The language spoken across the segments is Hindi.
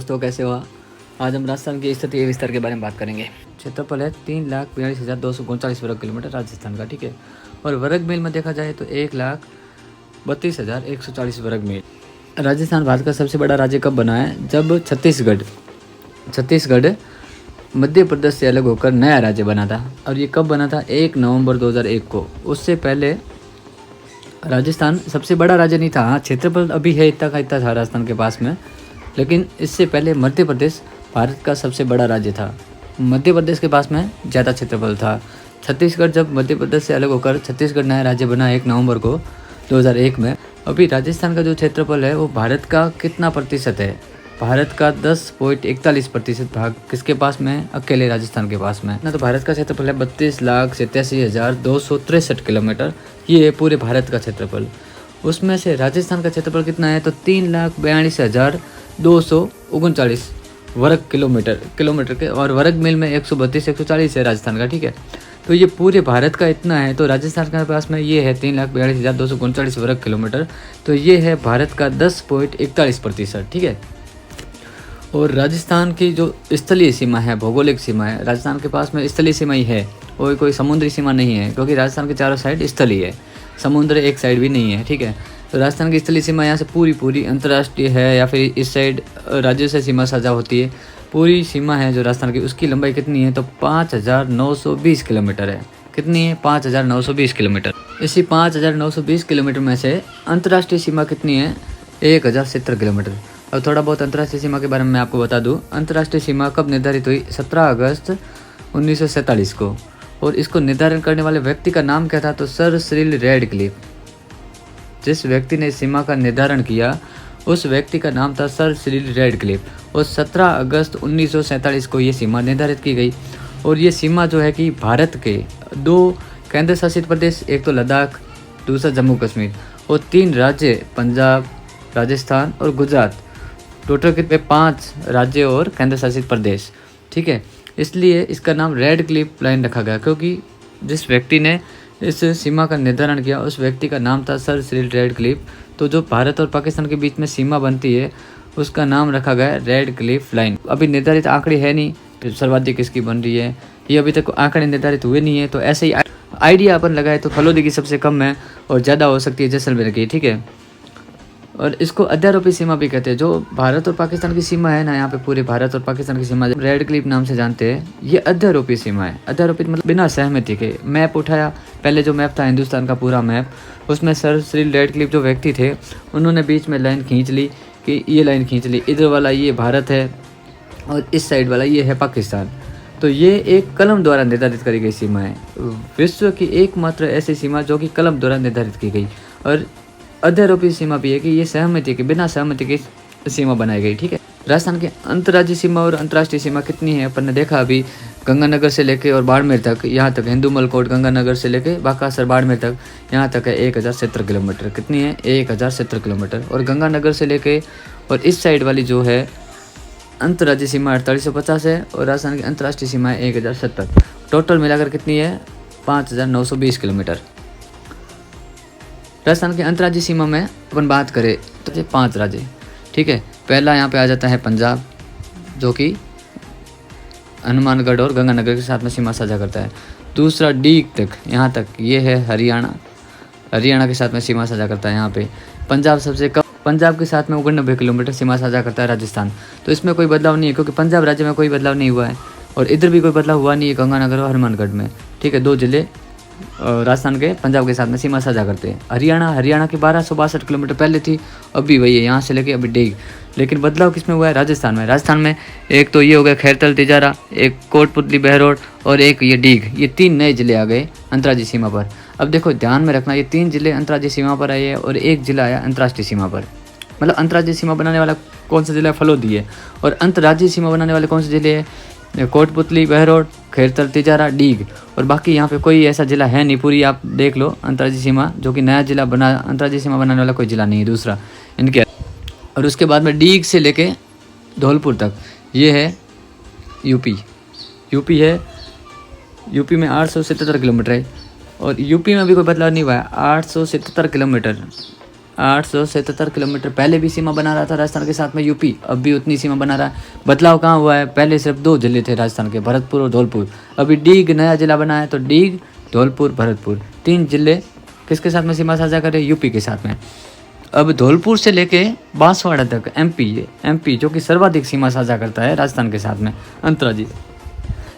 दोस्तों, कैसे हो? आज हम राजस्थान की स्थिति विस्तार के बारे में बात करेंगे। क्षेत्रफल है 3,42,239 वर्ग किलोमीटर राजस्थान का, ठीक है। और वर्ग मील में देखा जाए तो 1,32,140 वर्ग मील। राजस्थान भारत का सबसे बड़ा राज्य कब बना है? जब छत्तीसगढ़ मध्य प्रदेश से अलग होकर नया राज्य बना था। और ये कब बना था? 1 नवंबर 2001 को। उससे पहले राजस्थान सबसे बड़ा राज्य नहीं था। हाँ, क्षेत्रफल अभी है इतना का इतना था राजस्थान के पास में, लेकिन इससे पहले मध्य प्रदेश भारत का सबसे बड़ा राज्य था। मध्य प्रदेश के पास में ज़्यादा क्षेत्रफल था। छत्तीसगढ़ जब मध्य प्रदेश से अलग होकर छत्तीसगढ़ नया राज्य बना 1 नवंबर को 2001 में। अभी राजस्थान का जो क्षेत्रफल है वो भारत का कितना प्रतिशत है? भारत का 10.41% भाग किसके पास में है? अकेले राजस्थान के पास में ना। तो भारत का क्षेत्रफल है 32,87,263 किलोमीटर। ये है पूरे भारत का क्षेत्रफल। उसमें से राजस्थान का क्षेत्रफल कितना है? तो 3,42,239 वर्ग किलोमीटर के, और वर्ग मील में 132-140 है राजस्थान का, ठीक है। तो ये पूरे भारत का इतना है। तो राजस्थान के पास में ये है 3,42,239 वर्ग किलोमीटर। तो ये है भारत का 10.41%, ठीक है। और राजस्थान की जो स्थलीय सीमा है, भौगोलिक सीमा है, राजस्थान के पास में स्थलीय सीमा ही है, कोई समुद्री सीमा नहीं है, क्योंकि राजस्थान के चारों साइड स्थलीय है, समुद्र एक साइड भी नहीं है, ठीक है। तो राजस्थान की स्थलीय सीमा यहाँ से पूरी अंतर्राष्ट्रीय है, या फिर इस साइड राज्य से सीमा साझा होती है। पूरी सीमा है जो राजस्थान की, उसकी लंबाई कितनी है? तो 5,920 किलोमीटर है। कितनी है? 5,920 किलोमीटर। इसी 5,920 किलोमीटर में से अंतर्राष्ट्रीय सीमा कितनी है? 1,070 किलोमीटर। अब थोड़ा बहुत अंतर्राष्ट्रीय सीमा के बारे में मैं आपको बता दूं। अंतर्राष्ट्रीय सीमा कब निर्धारित हुई? 17 अगस्त 1947 को। और इसको निर्धारण करने वाले व्यक्ति का नाम क्या था? तो सर सिरिल रैडक्लिफ। जिस व्यक्ति ने सीमा का निर्धारण किया उस व्यक्ति का नाम था सर सिरिल रैडक्लिफ। और 17 अगस्त 1947 को ये सीमा निर्धारित की गई। और ये सीमा जो है कि भारत के 2 केंद्र शासित प्रदेश, एक तो लद्दाख, दूसरा जम्मू कश्मीर, और 3 राज्य पंजाब, राजस्थान और गुजरात, टोटल कितने? 5 राज्य और केंद्र शासित प्रदेश, ठीक है। इसलिए इसका नाम रैडक्लिफ लाइन रखा गया, क्योंकि जिस व्यक्ति ने इस सीमा का निर्धारण किया उस व्यक्ति का नाम था सर सिरिल रैडक्लिफ। तो जो भारत और पाकिस्तान के बीच में सीमा बनती है उसका नाम रखा गया रैडक्लिफ लाइन। अभी निर्धारित आंकड़े है नहीं सर्वाधिक किसकी बन रही है, ये अभी तक आंकड़े निर्धारित हुए नहीं है। तो ऐसे ही आइडिया अपन लगाए तो फलोदी की सबसे कम है और ज़्यादा हो सकती है जैसलमेर की, ठीक है। और इसको अध्यारोपी सीमा भी कहते हैं। जो भारत और पाकिस्तान की सीमा है ना, यहाँ पे पूरे भारत और पाकिस्तान की सीमा रैडक्लिफ नाम से जानते हैं, ये अध्यारोपी सीमा है। अध्यारोपित मतलब बिना सहमति के। मैप उठाया, पहले जो मैप था हिंदुस्तान का पूरा मैप, उसमें सर सिरिल रैडक्लिफ जो व्यक्ति थे उन्होंने बीच में लाइन खींच ली कि ये लाइन खींच ली, इधर वाला ये भारत है और इस साइड वाला ये है पाकिस्तान। तो ये एक कलम द्वारा निर्धारित करी गई सीमा है, विश्व की एकमात्र ऐसी सीमा जो कि कलम द्वारा निर्धारित की गई। और अध्यारोपी सीमा भी है कि ये सहमति के, बिना सहमति की सीमा बनाई गई, ठीक है। राजस्थान की अंतर्राज्यीय सीमा और अंतर्राष्ट्रीय सीमा कितनी है अपन ने देखा अभी। गंगानगर से लेके और बाड़मेर तक, यहाँ तक हिंदूमल कोट गंगानगर से लेके बाकासर बाड़मेर तक, यहाँ तक है 1,070 किलोमीटर। कितनी है? 1,070 किलोमीटर। और गंगानगर से लेके और इस साइड वाली जो है अंतर्राज्यीय सीमा 4850 है, और राजस्थान की अंतर्राष्ट्रीय सीमा है 1,070। टोटल मिलाकर कितनी है? 5,920 किलोमीटर। राजस्थान की अंतर्राज्यीय सीमा में अपन बात करें तो ये 5 राज्य, ठीक है। पहला यहाँ पे आ जाता है पंजाब, जो कि हनुमानगढ़ और गंगानगर के साथ में सीमा साझा करता है। दूसरा डीग तक, यहाँ तक, ये है हरियाणा के साथ में सीमा साझा करता है यहाँ पे। पंजाब सबसे कम, पंजाब के साथ में 99 किलोमीटर सीमा साझा करता है राजस्थान। तो इसमें कोई बदलाव नहीं है, क्योंकि पंजाब राज्य में कोई बदलाव नहीं हुआ है और इधर भी कोई बदलाव हुआ नहीं है गंगानगर और हनुमानगढ़ में, ठीक है। 2 जिले राजस्थान के पंजाब के साथ में सीमा साझा करते हैं। हरियाणा की 1262 किलोमीटर पहले थी, अभी वही है, यहाँ से लेके अभी डेग। लेकिन बदलाव किसमें हुआ है? राजस्थान में एक तो ये हो गया खैरतल तिजारा, एक कोटपुतली बहरोड और एक ये डीग। ये 3 नए जिले आ गए अंतर्राज्यीय सीमा पर। अब देखो ध्यान में रखना, ये 3 जिले अंतर्राज्यीय सीमा पर आए हैं और 1 जिला आया अंतर्राष्ट्रीय सीमा पर। मतलब अंतर्राज्यीय सीमा बनाने वाला कौन सा जिला है? फलोदी है। और अंतर्राज्यीय सीमा बनाने वाले कौन से जिले हैं? कोटपुतली बहरोड, खैरतल तिजारा, डीग। और बाकी यहाँ पे कोई ऐसा जिला है नहीं। पूरी आप देख लो अंतर्राज्यीय सीमा, जो कि नया जिला बना, अंतर्राज्यीय सीमा बनाने वाला कोई जिला नहीं है दूसरा इनके। और उसके बाद में डीग से लेके धौलपुर तक ये है यूपी है। यूपी में 877 किलोमीटर है और यूपी में भी कोई बदलाव नहीं हुआ है। 877 किलोमीटर 877 किलोमीटर पहले भी सीमा बना रहा था राजस्थान के साथ में यूपी, अब भी उतनी सीमा बना रहा है। बदलाव कहाँ हुआ है, पहले सिर्फ 2 जिले थे राजस्थान के, भरतपुर और धौलपुर। अभी डीग नया जिला बना है, तो डीग, धौलपुर, भरतपुर 3 जिले किसके साथ में सीमा साझा कर रहे हैं, यूपी के साथ में। अब धौलपुर से लेके बांसवाड़ा तक एमपी जो कि सर्वाधिक सीमा साझा करता है राजस्थान के साथ में, अंतर्राज्यीय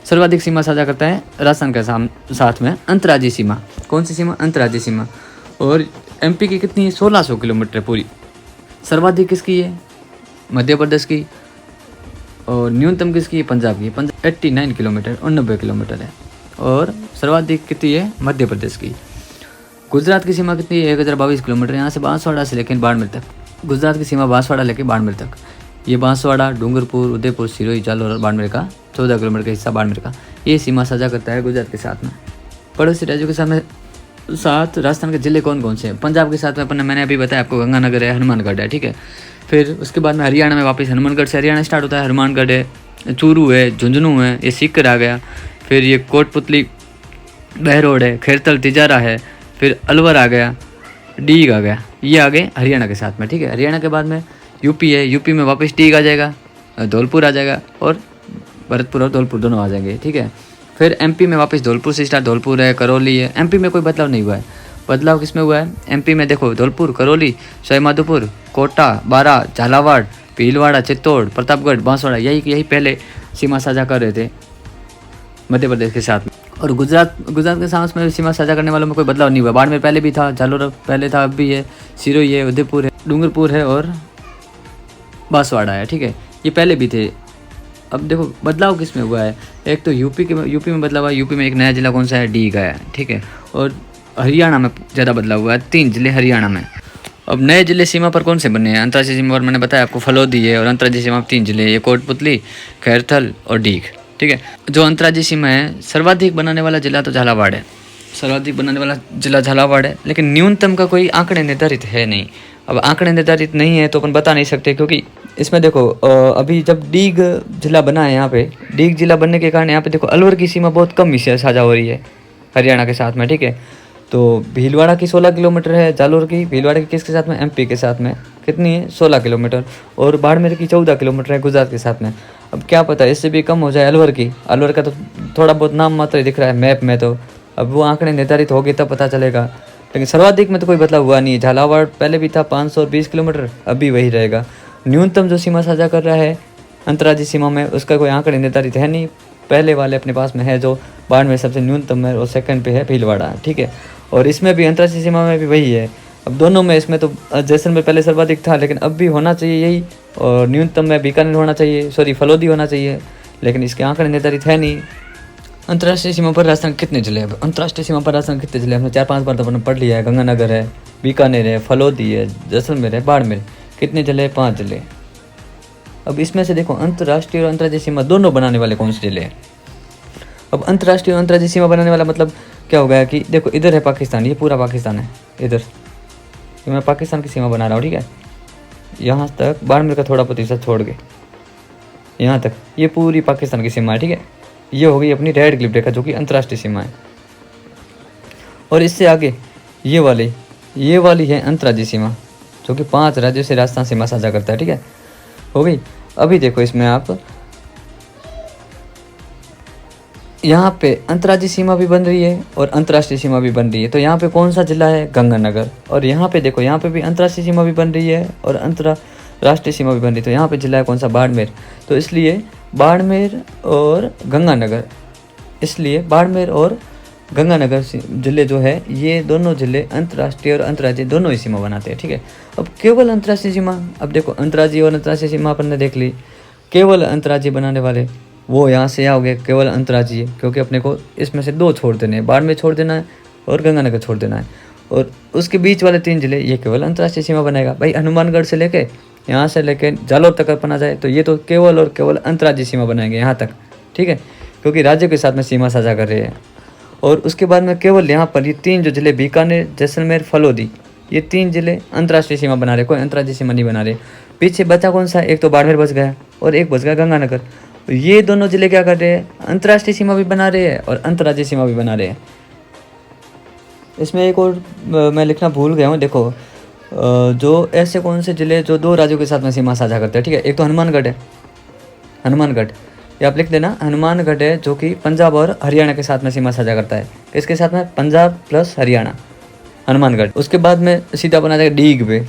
सर्वाधिक सीमा साझा करता है राजस्थान के साथ में अंतर्राज्यीय सीमा। कौन सी सीमा, अंतर्राज्यीय सीमा। और एमपी की कितनी है, 1600 किलोमीटर पूरी। सर्वाधिक किसकी है, मध्य प्रदेश की, और न्यूनतम किसकी है, पंजाब की। 89 किलोमीटर 89 किलोमीटर है, और सर्वाधिक कितनी है, मध्य प्रदेश की। गुजरात की सीमा कितनी है, 1022 किलोमीटर, यहाँ से बांसवाड़ा से लेकर बाड़मेर तक। गुजरात की सीमा बांसवाड़ा लेकर बाड़मेर तक। ये बांसवाड़ा, डूंगरपुर, उदयपुर, सिरोही, जालोर और बाड़मेर का 14 किलोमीटर का हिस्सा बाड़मेर का, ये सीमा साझा करता है गुजरात के साथ में। पड़ोसी राज्यों के साथ राजस्थान के जिले कौन कौन से हैं। पंजाब के साथ में अपन मैंने अभी बताया आपको, गंगानगर है, हनुमानगढ़ है, ठीक है। फिर उसके बाद में हरियाणा में वापस हनुमानगढ़ से हरियाणा स्टार्ट होता है, हनुमानगढ़ है, चूरू है, झुंझुनू है, ये सीकर आ गया। फिर ये कोटपुतली, बहरोड है, खेरतल, तिजारा है, फिर अलवर आ गया, डीग आ गया, ये आ गए हरियाणा के साथ में, ठीक है। हरियाणा के बाद में यूपी है, यूपी में वापस डीग आ जाएगा, धौलपुर आ जाएगा, और भरतपुर और धौलपुर दोनों आ जाएंगे, ठीक है। फिर एमपी में वापस धौलपुर से स्टार्ट, धौलपुर है, करौली है। एमपी में कोई बदलाव नहीं हुआ है। बदलाव किस में हुआ है, एमपी में देखो धौलपुर, करौली, सवाईमाधोपुर, कोटा, बारा, झालावाड़, भीलवाड़ा, चित्तौड़, प्रतापगढ़, बांसवाड़ा, यही पहले सीमा साझा कर रहे थे मध्य प्रदेश के साथ में। और गुजरात के साथ में सीमा साझा करने वालों में कोई बदलाव नहीं हुआ। बाड़मेर पहले भी था, जालोर पहले था, अब भी है, सिरोही है, उदयपुर है, डूंगरपुर है, और बांसवाड़ा है, ठीक है, ये पहले भी थे। अब देखो बदलाव किस में हुआ है, एक तो यूपी में बदलाव हुआ है। यूपी में एक नया जिला कौन सा है, डीग है, ठीक है। और हरियाणा में ज़्यादा बदलाव हुआ है, 3 जिले हरियाणा में। अब नए जिले सीमा पर कौन से बने हैं, अंतर्राज्यीय सीमा पर मैंने बताया आपको फलोदी है, और अंतर्राज्यीय सीमा पर 3 जिले, ये कोटपुतली, खैरथल और डीग, ठीक है। जो अंतर्राज्यीय सीमा है, सर्वाधिक बनाने वाला जिला तो झालावाड़ है, सर्वाधिक बनाने वाला जिला झालावाड़ है, लेकिन न्यूनतम का कोई आंकड़े निर्धारित है नहीं। अब आंकड़े निर्धारित नहीं है तो अपन बता नहीं सकते, क्योंकि इसमें देखो अभी जब डीग जिला बना है, यहाँ पे डीग जिला बनने के कारण यहाँ पे देखो अलवर की सीमा बहुत कम ही साझा हो रही है हरियाणा के साथ में, ठीक है। तो भीलवाड़ा की 16 किलोमीटर है, जालोर की, भीलवाड़ा की किसके साथ में, एमपी के साथ में, कितनी है, 16 किलोमीटर। और बाड़मेर की 14 किलोमीटर है गुजरात के साथ में। अब क्या पता इससे भी कम हो जाए अलवर का तो थोड़ा बहुत नाम मात्र ही दिख रहा है मैप में, तो अब वो आंकड़े निर्धारित हो गए तब पता चलेगा। लेकिन सर्वाधिक में तो कोई बदलाव हुआ नहीं। झालावाड़ पहले भी था 520 किलोमीटर, अब भी वही रहेगा। न्यूनतम जो सीमा साझा कर रहा है अंतर्राज्यीय सीमा में, उसका कोई आंकड़े निर्धारित है नहीं। पहले वाले अपने पास में है जो बाड़मेर सबसे न्यूनतम है, और सेकंड पे है भीलवाड़ा, ठीक है। और इसमें भी अंतर्राज्यीय सीमा में भी वही है। अब दोनों में, इसमें तो जैसलमेर पहले सर्वाधिक था, लेकिन अब भी होना चाहिए यही, और न्यूनतम में बीकानेर होना चाहिए, फलोदी होना चाहिए, लेकिन इसके आंकड़े निर्धारित है नहीं। अंतर्राष्ट्रीय सीमा पर राजस्थान कितने जिले हैं, अंतर्राष्ट्रीय सीमा पर राजस्थान कितने जिले, हमने 4-5 बार तो अपने पढ़ लिया है। गंगानगर है, बीकानेर है, फलोदी है, जैसलमेर है, बाड़मेर, कितने जिले, 5 जिले। अब इसमें से देखो अंतर्राष्ट्रीय और अंतर्राज्यीय सीमा दोनों बनाने वाले कौन से जिले हैं। अब अंतर्राष्ट्रीय और अंतर्राज्यीय सीमा बनाने वाला मतलब क्या हो गया कि देखो इधर है पाकिस्तान, ये पूरा पाकिस्तान है, इधर मैं पाकिस्तान की सीमा बना रहा हूँ, ठीक है। यहाँ तक बाड़मेर का थोड़ा प्रतिशत छोड़ के यहाँ तक ये पूरी पाकिस्तान की सीमा है, ठीक है। ये हो गई अपनी रेड क्लिप रेखा, जो कि अंतर्राष्ट्रीय सीमा है। और इससे आगे ये वाली है अंतर्राज्यीय सीमा, जो कि 5 राज्यों से राजस्थान सीमा साझा करता है, ठीक है, हो गई। अभी देखो इसमें आप यहाँ पे अंतर्राज्यीय सीमा भी बन रही है और अंतर्राष्ट्रीय सीमा भी बन रही है। तो यहाँ पे कौन सा जिला है, गंगानगर। और यहाँ पे देखो, यहाँ पे भी अंतर्राष्ट्रीय सीमा भी बन रही है और अंतर्राष्ट्रीय सीमा भी बन रही है। तो यहाँ पे जिला है कौन सा, बाड़मेर। तो इसलिए बाड़मेर और गंगानगर, इसलिए बाड़मेर और गंगानगर जिले जो है, ये दोनों जिले अंतर्राष्ट्रीय और अंतर्राज्यीय दोनों ही सीमा बनाते हैं, ठीक है। अब केवल अंतर्राष्ट्रीय सीमा, अब देखो अंतर्राज्यीय और अंतर्राष्ट्रीय सीमा अपन ने देख ली। केवल अंतर्राज्यीय बनाने वाले वो यहाँ से यहाँ हो गए केवल अंतर्राज्यीय, क्योंकि अपने को इसमें से 2 छोड़ देने हैं, बाड़मेर छोड़ देना है और गंगानगर छोड़ देना है। और उसके बीच वाले 3 जिले ये केवल अंतर्राष्ट्रीय सीमा बनाएगा। भाई हनुमानगढ़ से लेके यहाँ से लेके जालोर तक अपन आ जाए तो ये तो केवल और केवल अंतर्राज्यीय सीमा बनाएंगे यहाँ तक, ठीक है, क्योंकि राज्य के साथ में सीमा साझा कर रहे हैं। और उसके बाद में केवल यहाँ पर ये 3 जो जिले, बीकानेर, जैसलमेर, फलोदी, ये 3 जिले अंतर्राष्ट्रीय सीमा बना रहे, कोई अंतर्राज्यीय सीमा नहीं बना रहे। पीछे बचा कौन सा, एक तो बाड़मेर बच गया और एक बच गया गंगानगर। ये दोनों जिले क्या कर रहे हैं, अंतर्राष्ट्रीय सीमा भी बना रहे हैं और अंतर्राज्यीय सीमा भी बना रहे हैं। इसमें एक और मैं लिखना भूल गया हूँ, देखो जो ऐसे कौन से जिले जो 2 राज्यों के साथ में सीमा साझा करते हैं, ठीक है। एक तो हनुमानगढ़ है, हनुमानगढ़, ये आप लिख देना, हनुमानगढ़ है जो कि पंजाब और हरियाणा के साथ में सीमा साझा करता है। किसके साथ में? पंजाब प्लस हरियाणा, हनुमानगढ़। उसके बाद में सीधा बना जाएगा डीग पे,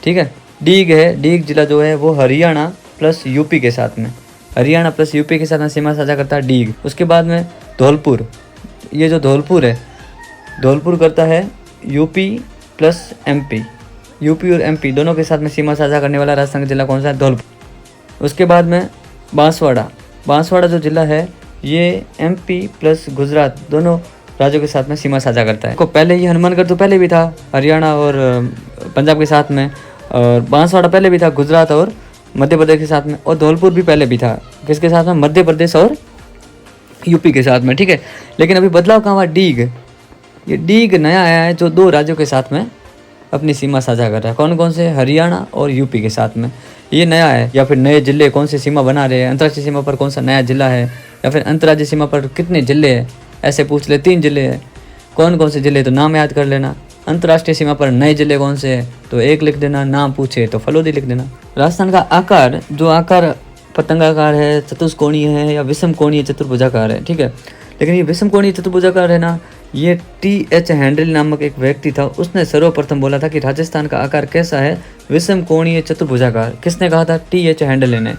ठीक है। डीग है, डीग जिला जो है वो हरियाणा प्लस यूपी के साथ में, हरियाणा प्लस यूपी के साथ में सीमा साझा करता है डीग। उसके बाद में धौलपुर, ये जो धौलपुर है, धौलपुर करता है यूपी प्लस एमपी, यूपी और एमपी दोनों के साथ में सीमा साझा करने वाला राजस्थान का जिला कौन सा है? धौलपुर। उसके बाद में बांसवाड़ा, बांसवाड़ा जो जिला है ये एमपी प्लस गुजरात दोनों राज्यों के साथ में सीमा साझा करता है। को पहले ये हनुमानगढ़ तो पहले भी था हरियाणा और पंजाब के साथ में, और बांसवाड़ा पहले भी था गुजरात और मध्य प्रदेश के साथ में, और धौलपुर भी पहले भी था किसके साथ में? मध्य प्रदेश और यूपी के साथ में, ठीक है। लेकिन अभी बदलाव कहाँ हुआ? डीग, ये डीग नया आया है जो 2 राज्यों के साथ में अपनी सीमा साझा कर रहा है। कौन कौन से? हरियाणा और यूपी के साथ में, ये नया है। या फिर नए जिले कौन से सीमा बना रहे हैं, अंतर्राष्ट्रीय सीमा पर कौन सा नया जिला है, या फिर अंतर्राज्यीय सीमा पर कितने जिले हैं, ऐसे पूछ ले। 3 जिले हैं, कौन कौन से जिले? तो नाम याद कर लेना। अंतर्राष्ट्रीय सीमा पर नए जिले कौन से हैं? तो 1 लिख देना, नाम पूछे तो फलोदी लिख देना। राजस्थान का आकार, जो आकार पतंगाकार है, चतुष्कोणीय है या विषम कोणीय चतुर्भुजाकार है, ठीक है। लेकिन ये विषम कोणीय चतुर्भुजाकार है ना, ये टी.एच. हेनरी नामक एक व्यक्ति था, उसने सर्वप्रथम बोला था कि राजस्थान का आकार कैसा है? विषम कोणीय चतुर्भुजाकार। किसने कहा था? टी.एच. हेनरी ने।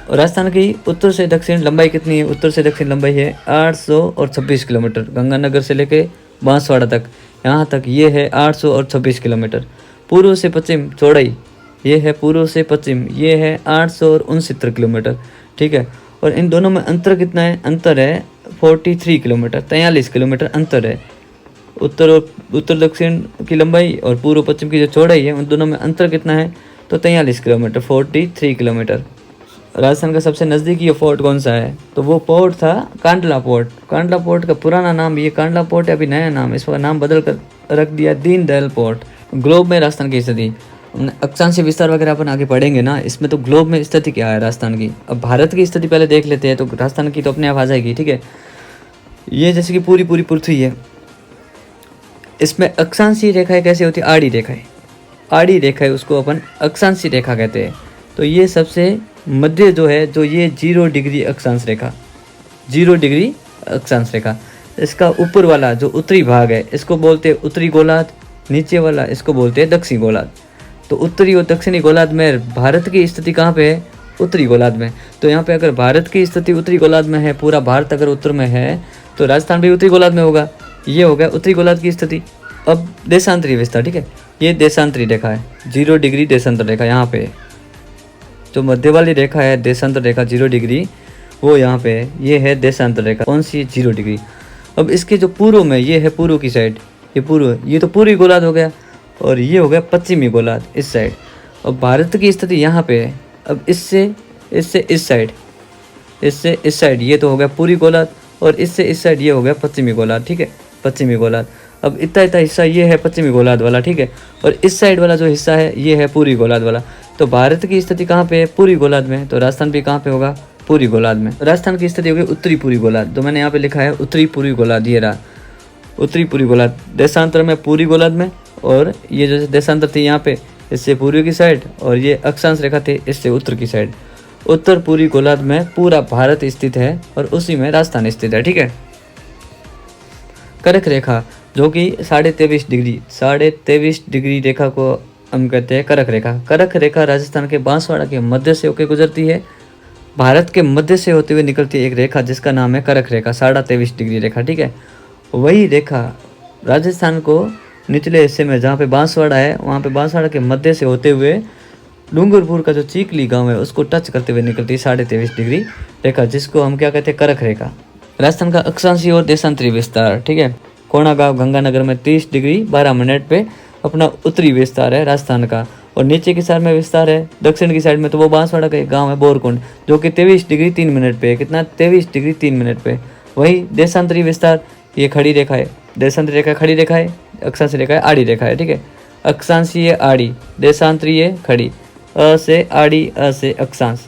और राजस्थान की उत्तर से दक्षिण लंबाई कितनी है? उत्तर से दक्षिण लंबाई है 826 किलोमीटर, गंगानगर से लेके बांसवाड़ा तक, यहाँ तक ये है 826 किलोमीटर। पूर्व से पश्चिम चौड़ाई, ये है पूर्व से पश्चिम, ये है 869 किलोमीटर, ठीक है। और इन दोनों में अंतर कितना है? अंतर है 43 किलोमीटर, 43 किलोमीटर अंतर है। उत्तर दक्षिण की लंबाई और पूर्व पश्चिम की जो चौड़ाई है, उन दोनों में अंतर कितना है? तो 43 किलोमीटर, 43 किलोमीटर। राजस्थान का सबसे नज़दीकी ये फोर्ट कौन सा है? तो वो पोर्ट था कांडला पोर्ट। कांडला पोर्ट का पुराना नाम ये कांडला पोर्ट है, अभी नया नाम इसका नाम बदल कर रख दिया दीनदयाल पोर्ट। ग्लोब में राजस्थान की स्थिति, अक्षांशीय विस्तार वगैरह अपन आगे पढ़ेंगे ना, इसमें तो ग्लोब में स्थिति क्या है राजस्थान की। अब भारत की स्थिति पहले देख लेते हैं, तो राजस्थान की तो अपने आप आ जाएगी, ठीक है। ये जैसे कि पूरी पृथ्वी है, इसमें अक्षांशीय रेखाएं कैसे होती है? आड़ी रेखाएं, आड़ी रेखा है उसको अपन अक्षांशीय रेखा कहते हैं। तो ये सबसे मध्य जो है, जो ये 0 डिग्री अक्षांश रेखा, 0 डिग्री अक्षांश रेखा, इसका ऊपर वाला जो उत्तरी भाग है इसको बोलते हैं उत्तरी गोलार्ध, नीचे वाला इसको बोलते हैं दक्षिणी गोलार्ध। तो उत्तरी और दक्षिणी गोलार्ध में भारत की स्थिति कहाँ पे है? उत्तरी गोलार्ध में। तो यहाँ पे अगर भारत की स्थिति उत्तरी गोलार्ध में है, पूरा भारत अगर उत्तर में है, तो राजस्थान भी उत्तरी गोलार्ध में होगा। ये हो गया उत्तरी गोलार्ध की स्थिति। अब देशांतरी विस्तार, ठीक है, ये देशांतरी रेखा है, 0 डिग्री देशांतर रेखा यहाँ पे। जो मध्य वाली रेखा है देशांतर रेखा 0 डिग्री, वो यहाँ पे है, ये है देशांतर रेखा। कौन सी? 0 डिग्री। अब इसके जो पूर्व में, ये है पूर्व की साइड, ये पूर्व, ये तो पूर्वी गोलार्ध हो गया, और ये हो गया पश्चिमी गोलार्ध इस साइड। और भारत की स्थिति यहाँ पे है। अब इससे इस साइड, इससे इस साइड ये तो हो गया पूर्वी गोलार्ध, और इससे इस साइड ये हो गया पश्चिमी गोलार्ध, ठीक है, पश्चिमी गोलार्ध। अब इतना हिस्सा ये है पश्चिमी गोलार्ध वाला, ठीक है, और इस साइड वाला जो हिस्सा है ये है पूर्वी गोलार्ध वाला। तो भारत की स्थिति कहाँ पे है? पूर्वी गोलार्ध में। तो राजस्थान भी कहाँ पे होगा? पूर्वी गोलार्ध में। राजस्थान की स्थिति होगी उत्तरी पूर्वी गोलार्ध, तो मैंने यहाँ पे लिखा है उत्तरी पूर्वी गोलार्ध, ये रहा उत्तरी पूर्वी गोलार्ध। देशांतर में पूर्वी गोलार्ध में, और ये जो देशांतर थी यहाँ पे इससे पूर्वी की साइड, और ये अक्षांश रेखा थी इससे उत्तर की साइड। उत्तर पूर्वी गोलार्ध में पूरा भारत स्थित है, और उसी में राजस्थान स्थित है, ठीक है। करक रेखा जो कि 23.5 डिग्री, 23.5 डिग्री रेखा को हम कहते हैं करक रेखा। करक रेखा राजस्थान के बांसवाड़ा के मध्य से होकर गुजरती है, भारत के मध्य से होते हुए निकलती है एक रेखा जिसका नाम है करक रेखा, 23.5 डिग्री रेखा, ठीक है। वही रेखा राजस्थान को निचले हिस्से में जहाँ पे बांसवाड़ा है, वहाँ पे बांसवाड़ा के मध्य से होते हुए डूंगरपुर का जो चीकली गांव है उसको टच करते हुए निकलती है 23.5 डिग्री रेखा, जिसको हम क्या कहते हैं? करक रेखा। राजस्थान का अक्षांशीय और देशांतरी विस्तार, ठीक है। कोणागांव गंगानगर में 30 डिग्री 12 मिनट पे अपना उत्तरी विस्तार है राजस्थान का, और नीचे की साइड में विस्तार है दक्षिण की साइड में, तो वो बांसवाड़ा का एक गाँव है बोरकुंड, जो कि 23 डिग्री 3 मिनट पे है। कितना? 23 डिग्री 3 मिनट पे। वही देशांतरी विस्तार, ये खड़ी रेखा है, देशांतरी रेखा खड़ी रेखा है, अक्षांशीय रेखा है आड़ी रेखा है, ठीक है। अक्षांशीय आड़ी, देशांतरीय खड़ी, अ से आड़ी, अ से अक्षांश,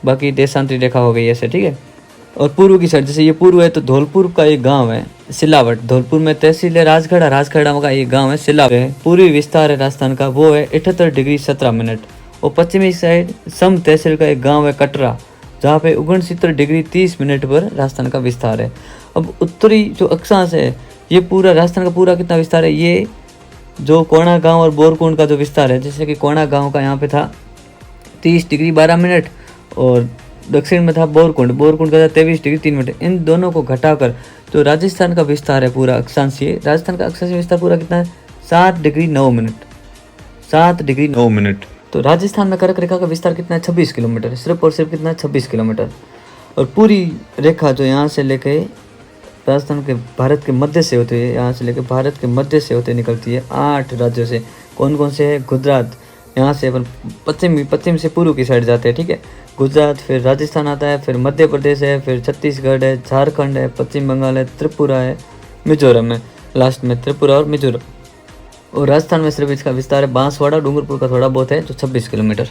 बाकी देशांतरी रेखा हो गई ऐसे, ठीक है। और पूर्व की साइड जैसे ये पूर्व है तो धौलपुर का एक गांव है सिलावट, धौलपुर में तहसील है राजगढ़, राजगढ़ का एक गांव है सिलावट है। पूर्वी विस्तार है राजस्थान का वो है 78 डिग्री 17 मिनट। और पश्चिमी साइड सम तहसील का एक गांव है कटरा, जहाँ पे 69 डिग्री 30 मिनट पर राजस्थान का विस्तार है। अब उत्तरी जो अक्षांश है ये पूरा राजस्थान का पूरा कितना विस्तार है, ये जो कोणा गांव और बोरकुंड का जो विस्तार है, जैसे कि कोणा गांव का यहाँ पे था 30 डिग्री 12 मिनट और दक्षिण में था बोरकुंड, बोरकुंड का था 23 डिग्री 3 मिनट। इन दोनों को घटाकर जो राजस्थान का विस्तार है पूरा अक्षांशीय, राजस्थान का अक्षांशीय विस्तार पूरा कितना है 7 डिग्री 9 मिनट, 7 डिग्री 9 मिनट। तो राजस्थान में कर्क रेखा का विस्तार कितना है 26 किलोमीटर, सिर्फ और सिर्फ कितना है 26 किलोमीटर। और पूरी रेखा जो यहाँ से लेके राजस्थान के भारत के मध्य से होते हैं, यहाँ से लेकर भारत के मध्य से होते निकलती है 8 राज्यों से। कौन कौन से है, गुजरात, यहाँ से अपन पश्चिम से पूर्व की साइड जाते हैं, ठीक है, गुजरात, फिर राजस्थान आता है, फिर मध्य प्रदेश है, फिर छत्तीसगढ़ है, झारखंड है, पश्चिम बंगाल है, त्रिपुरा है, मिजोरम है, लास्ट में त्रिपुरा और मिजोरम। और राजस्थान में सिर्फ इसका विस्तार है बांसवाड़ा, डूंगरपुर का थोड़ा बहुत है जो 26 किलोमीटर।